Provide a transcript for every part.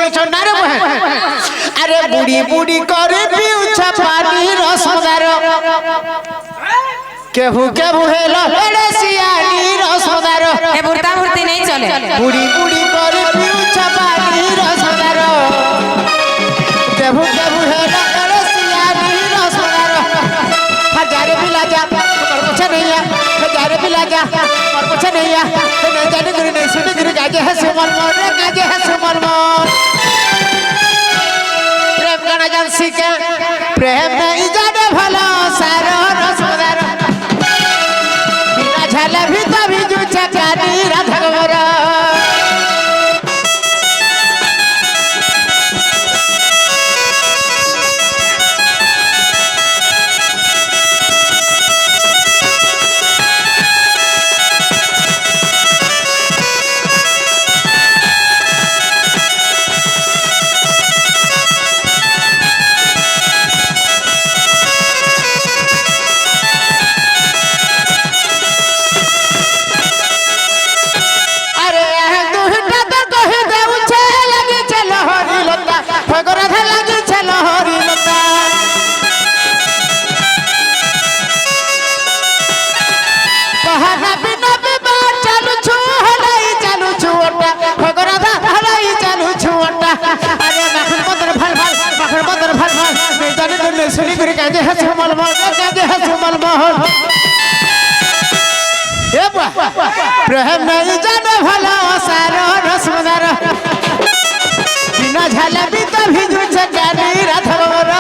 শুনেছ না রে বহে আরে বুড়ি বুড়ি করে পিউছা পানি রসমদার কেহু কেহু হেলো এড়ে সিয়ানি রসমদার এ বুড়তা ভর্তি নেই চলে বুড়ি বুড়ি করে পিউছা পানি রসমদার কেহু কেহু হেলো এড়ে সিয়ানি রসমদার হাজারে পিলা যা তোর পছে নইয়া হাজারে পিলা যা তোর পছে নইয়া না জানি করে নাই শুনে করে গাজে হাসে মরমর রে গাজে হাসে মরমর প্রেম গানা জান শিখে প্রেম নাই জানে ভালো সারো রসমদার বিনা ঝালে ভিতা ভিজু চাকানি রাধগবর सुनी करे काजे हस मलमल काजे हस मलमल ए बा प्रेम नहीं जाने भला सारो रसमदार बिना झाला भी तो भिजु छकानी राधवर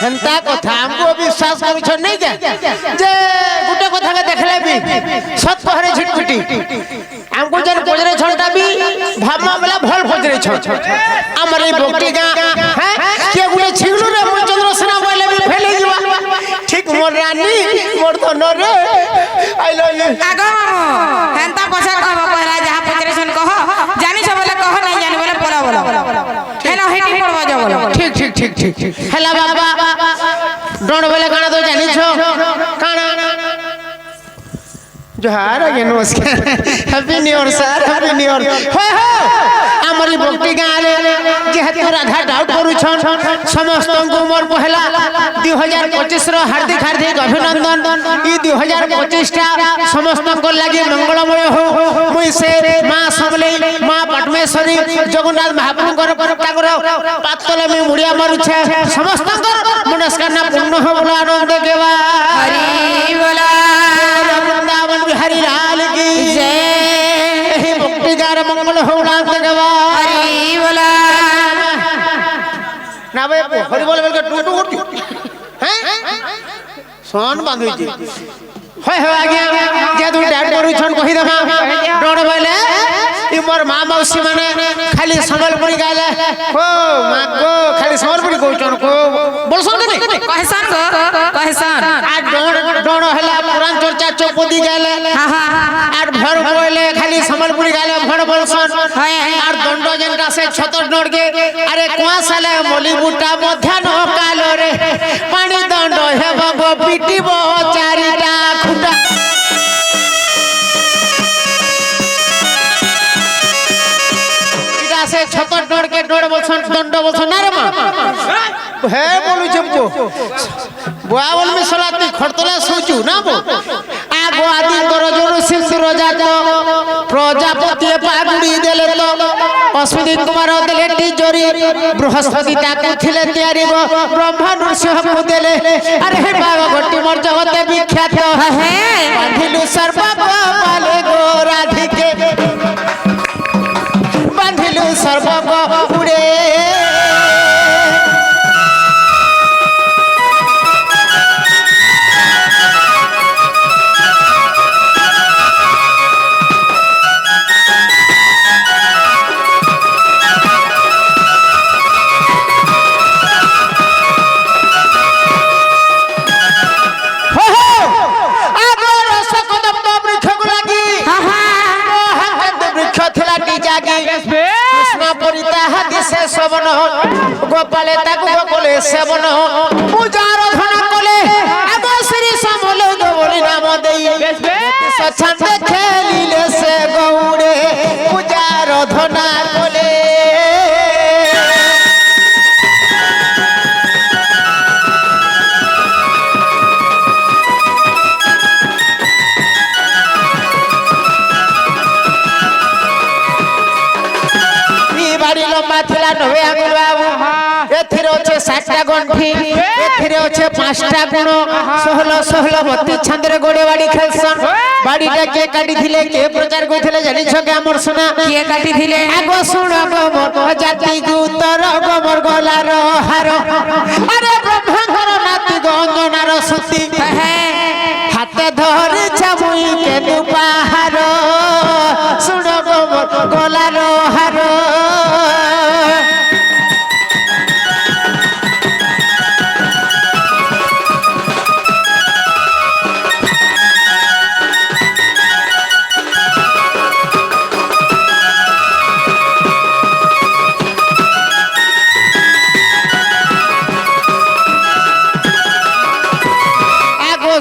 हेंता कथा हमको विश्वास करू नहीं के जे गुटे कथा के देखले भी सत कहरे झिटपिटी हमको जन पजरे छंटा भी भामा वाला भल पजरे छ हमर ए भक्ति गा हैं के गुटे छिगलु रे मोर चंद्रसेना बोले भी फेले जीवा ठीक मोर रानी मोर तो न रे आई लव यू आगो हेंता कथा कहब कहला जहां पजरे छन कह जानि छ बोले कह नहीं जानि बोले बोला बोला हेलो हेटी पड़वा जा बोला ठीक ठीक ठीक ठीक हेला बाबा डोंड बोले गाना तो जानि छो काना जोहार आगे नमस्कार happy new year sir happy new year हो हो हमरी भक्ति गारे जेहेतु राधा डाउट करू छन समस्त को मोर पहला 2025 रो हार्दिक हार्दिक अभिनंदन ई 2025 टा समस्त को लागि मंगलमय हो मुई से मां सबले मां पटमेश्वरी जगन्नाथ महाप्रभु कर ताकर पातले में मुड़िया मारू छे समस्त को मनस्कामना पूर्ण हो बोला आनंद केवा हरि बोला वृंदावन बिहारी लाल की जय भक्ति गार मंगल हो आनंद केवा हरि बोला ना बे हरि बोल बोल के टूटू उठ हैं सोन बांधई जी होय हो आगे जे तू डाट करू छन कहि दबा डोड बोले ई मोर मां मौसी माने खाली संबलपुरी गाले ओ मां को खाली संबलपुरी को छन को बोलसन नहीं कहसन आ डोड हला पुरान चर्चा चौपदी गाले हां हां আর ভর বলে খালি সম্বলপুরি গালে ভর বলছন আর দণ্ড যেনটা সে ছতর নড়গে আরে কোয়া সালে মলিবুটা মধ্যাহ্ন কালরে পানি দণ্ড হেব গো পিটিব চারিটা খুঁটা এটা সে ছতর নড়গে ডড় বলছন দণ্ড বলছন না রে মা হে বলু চম্পু বুয়া বলবি সলাতি খড়তলা শুচু না বো আগো আদি করজর সিন্ধুর জাত প্রজাপতি পাগুড়ি দেলে তো অশ্বিনী কুমার দেলে টিজরি বৃহস্পতি তাকে ছিলে তিয়ারিব ব্রহ্মা নৃসিংহ দেলে আরে হে বাবা গটি মোর জগতে বিখ্যাত হে বাঁধিলু সর্বক পালে গো রাধিকে বাঁধিলু সর্বক উড়ে কৃষ্ণ পরিতা দিশে শবন গোপালে তাকু গোকুলে সেবন পূজা আরাধনা কলে আগ শ্রী সমল গৌরী নাম দেই সচ্ছন্দে খেলিলে সে গৌড়ে পূজা আরাধনা কলে বাড়ি লম্বা ଥିଲା 90 আঙ্গুল বাবু এথিরে আছে 60টা গণ্ঠি এথিরে আছে 5টা গুণ 16 16 32 ছন্দরে গোড়ে বাড়ি খেলছন বাড়িটা কে কাটি দিলে কে প্রচার কইଥିଲେ জানিছ কে আমর সোনা কে কাটি দিলে আগো শুণ গমর জাতি গুতর গমর গলার হার আরে ব্রহ্মাঙ্গর নাতি গঙ্গনার সুতি হাতে ধরিছে মুই কেনু পাহাড় শুণ গমর গলার হার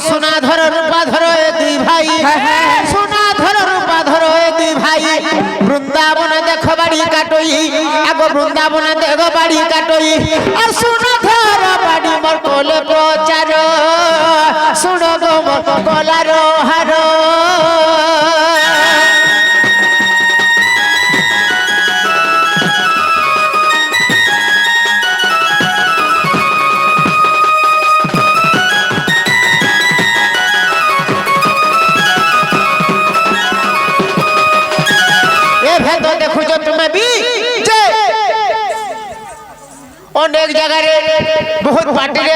সোনাধর রূপাধর এ দুই ভাই সোনাধর রূপাধর এ দুই ভাই বৃন্দাবন দেখ বাড়ি কাটই আগ বৃন্দাবন দেখ বাড়ি কাটই আর সোনাধর বাড়ি মোর কোলে প্রচার শুণ গো মোর গলার হার দেখুছ তুমি বি অনেক জায়গায় বহুত পার্টিরে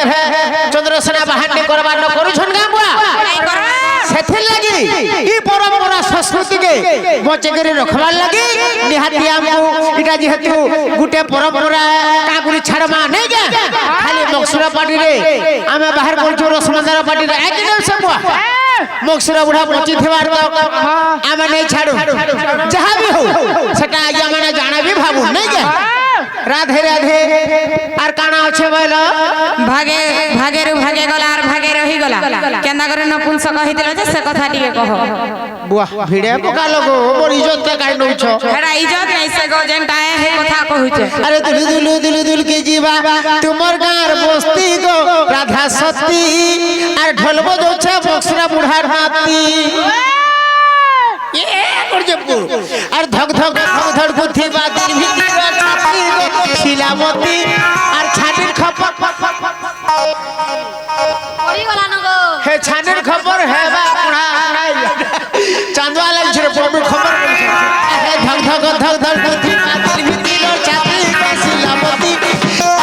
চন্দ্রসেনা বাহানি করবার ন করুছন গাঁবুয়া সেথে লাগি ই পরম্পরা সংস্কৃতিকে বচে করে রখবার লাগি নিহাতি আমু এটা যেহেতু গুটে পরম্পরা কাগুলি ছাড়মা নেই গে খালি মকসুরা পার্টিরে আমি বাহার করছু রসমন্দার পার্টিরে একদম সবুয়া মকসুরা বুড়া বচি থিবার তো আমি নেই ছাড়ু যাহা বি হো সেটা আগে মানে জানাবি ভাবু নেই গে রাধে রাধে আর কানা আছে বল ভাগে ভাগেরু ভাগে গলা আর ভাগে রহি গলা কেন্দা করে নপুংস কহিছিল যে সে কথা টিকে কহ বুয়া ভিড়ে পকা লগো মোর ইজ্জত কে কাই নউছ হেডা ইজ্জত নাই সে গো যেনটা হে কথা কহুছে আরে দুলু কে জিবা তোমার গাঁর বস্তি গো রাধা সতী আর ঢোল বজাউছে বক্সরা বুড়ার হাতি আর ধক ধক ধক ধক গুথি বাদির ভিতর ছাতি গো শিলামতি আর ছানির খপর ওই গলা ন গো হে ছানির খবর হে বা পুরা চাঁদওয়া লাগছে রে পুরো খবর হে ধক ধক ধক ধক গুথি বাদির ভিতর ছাতি গো শিলামতি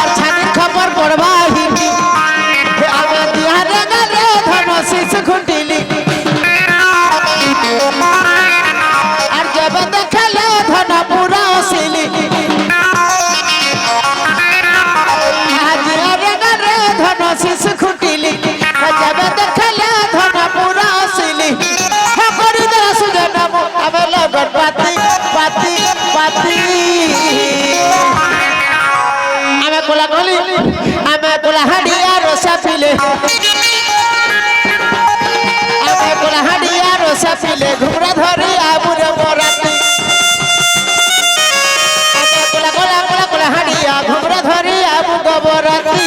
আর ছানির খবর পড়বা হিটি হে আগা দিয়া রে গলে ধন শিশ খুঁটিলি আর জব দেখলে ধন পুরা শিলি আজিয়া রে গলে ধন শিশ খুঁটিলি জব দেখলে ধন পুরা শিলি হে করি দে সুজন আমি লগর পাতি পাতি পাতি আমি কোলা গলি আমি কোলা হাডিয়া রসা পিলে আমি কোলা হাডিয়া রসা পিলে ঘুমরা ধরি আবুর মরাতি আমি কোলা কোলা কোলা কোলা হাডিয়া ঘুমরা ধরি আবু গবরাতি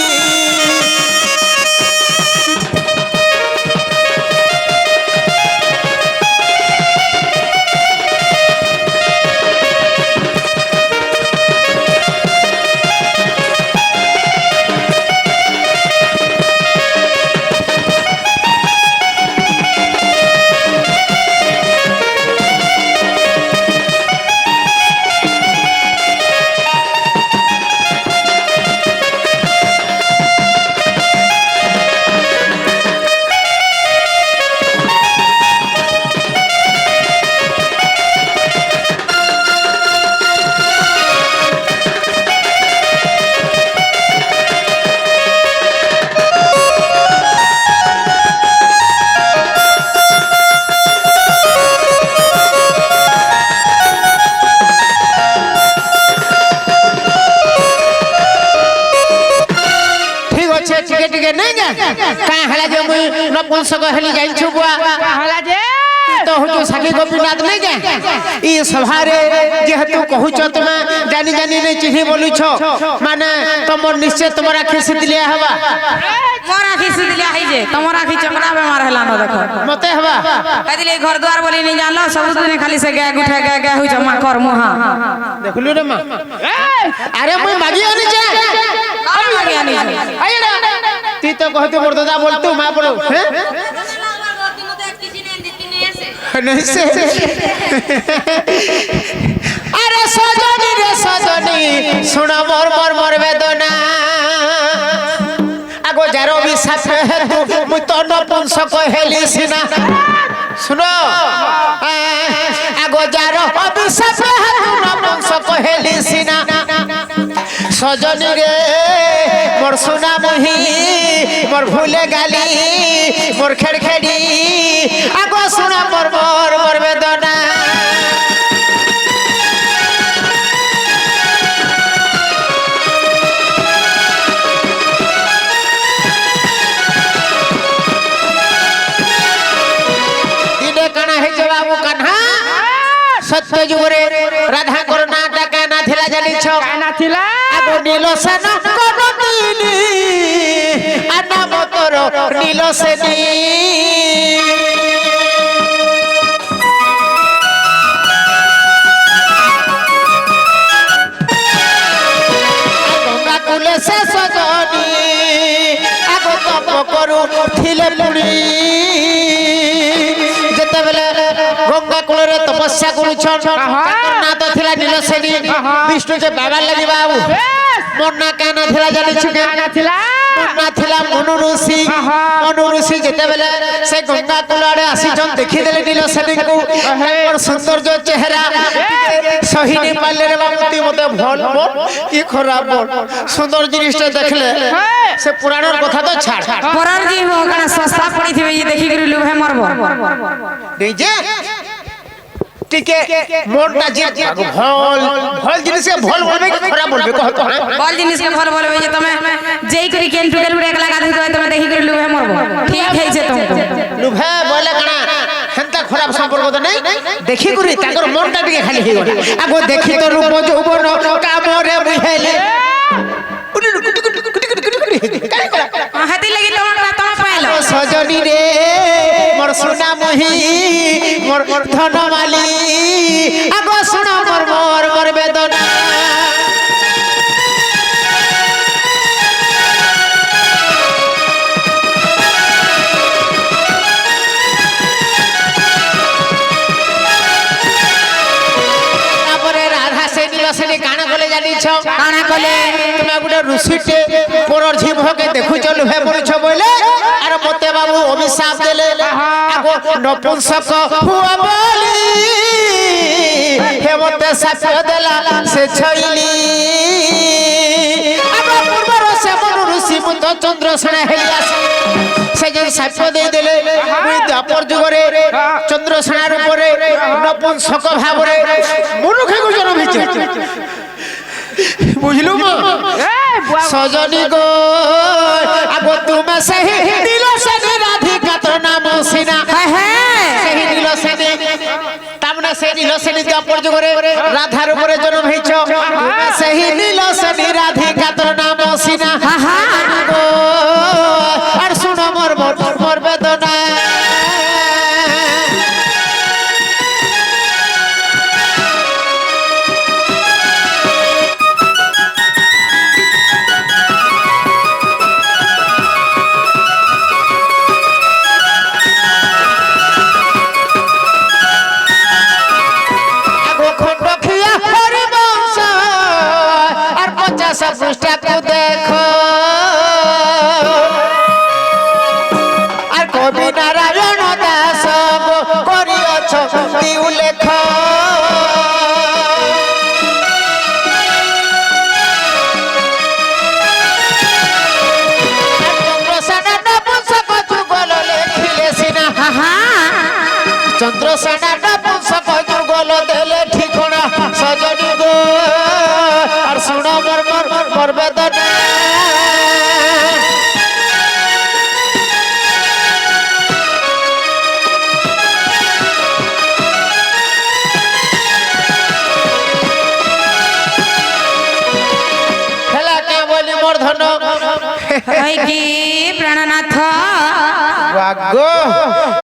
কাঁ হেলা যে মুই নপুংসক হেলি যাইছু বুয়া হলা যে তো হুজুর সাকি গোপীনাথ নাই কে ই সভারে যেহেতু কহুছ তুমি জানি জানি নাই চিহি বলুছ মানে তোমার নিশ্চয় তোমার আখি সিদিলিয়া হবা মোর আখি সিদিলিয়া হই যে তোমার আখি চমড়া বেমার হেলা ন দেখো মতে হবা কদিলে ঘর দুয়ার বলি নি জানলো সবদিন খালি সে গা গুঠা গা হই জমা কর মুহা দেখলু রে মা আরে মুই মাগি আনি যে আমি আগে আনি আই রে তুই তো কহতে মোর দাদা বলতু মা বলো হ্যাঁ नहीं से अरे सजनी रे सजनी सुना मोर मोर मोर वेदना आगो जारो भी साथे हेतु मुई तो नपुंसक हेली सिना सुनो आगो जारो भी साथे हेतु नपुंसक हेली सिना सजनी रे मोर सुना मुही मोर भूले गाली मोर खेड़खेड़ी आगो सुना मोर मोर मोर वेदना दिने काना हे बाबू कान्हा सत्य जुगरे राधा को नाटक ना थिला जानी छ না থিলা आगो नीलसन कोनो नीली आना मोतर नीलसेनी गंगा कुले से सजनी आगो तप करू थिले पुरी जेते बेले गंगा कुले तपस्या करूछन ना तो थिला नीलसेनी विष्णु जे बाबा लगी बाबू मोर ना काना थिला जानि छु के না থিলা ना थिला मनु ऋषि जेते बेले से गंगा कुलाड़े आसीछन देखि देले नीलसेनी को और सौंदर्य चेहरा सहिनी पाले रे बाबूती मते भल बोल ई खराब बोल सुंदर जिनिसटा देखले से पुराणर कथा तो छाड़ পরার জি হো কানা সস্তা পড়ি থিবে ই দেখি গরি লুভে মরবো नहीं जे টিকে মোরটা যে ভল ভল জিনিসকে ভল বলবে কি খরাব বলবে কহ তো হ্যাঁ বল জিনিস কে ফল বলবে যে তুমি যেই করি কেন টুকেল বুড়ে একলা গাধি কই তুমি দেখি গরি লুভে মরবো ঠিক হইছে তুমি লুভে বলে কানা হেনতা খরাব সম্পর্ক তো নাই দেখি করি তাকর মনটা টিকে খালি হই গলা আগো দেখি তো রূপ যৌবন কামরে মুহেলে হাতি লাগি তোমার পাইলো সজনী রে মোর সোনা মহি মোর ধনমালি আগো সোনা মোর মোর মোর বেদনা তারপরে রাধা সে নীলসেনী কানা কলে জানিছ কানা কলে তুমি গোটে ঋষিটে পরর ঝিভকে দেখুছ লুহে পড়ুছ বলে আর মতে বাবু অভিশাপ দেলে আগো নপুংসক হুয়া বলি হে মতে সাপ দেলা সে ছইলি আগো পূর্বর সে মনু ঋষি মুত চন্দ্র সেনা হেলিয়াস সে যে সাপ দেই দেলে মুই দ্বাপর যুগরে চন্দ্র সেনার উপরে নপুংসক ভাবরে মনুখে জন্ম হইছে বুঝলু মা সজনী গো আগো তুমি সেই নীলসেনী রাধিকা তোর নাম সিনা সেই নীলসেনী তামনা সেই নীলসেনী দ্বাপর যুগরে রাধার উপরে জন্ম হইছ তুমি সেই নীলসেনী রাধিকা তোর নাম সিনা গো আর শুনো মোর মোর বেদনা सब पृष्ठा को देखो और कवि नारायण दास करियछ दिउ लेख चंद्रसेना नपुंसक जुगल लेखिले सिना चंद्रसेना नपुंसक जुगल देले ठिकाना सजनी गो और सुनो मोर मोर मोर बेदना ওই কি প্রাণনাথ বাগো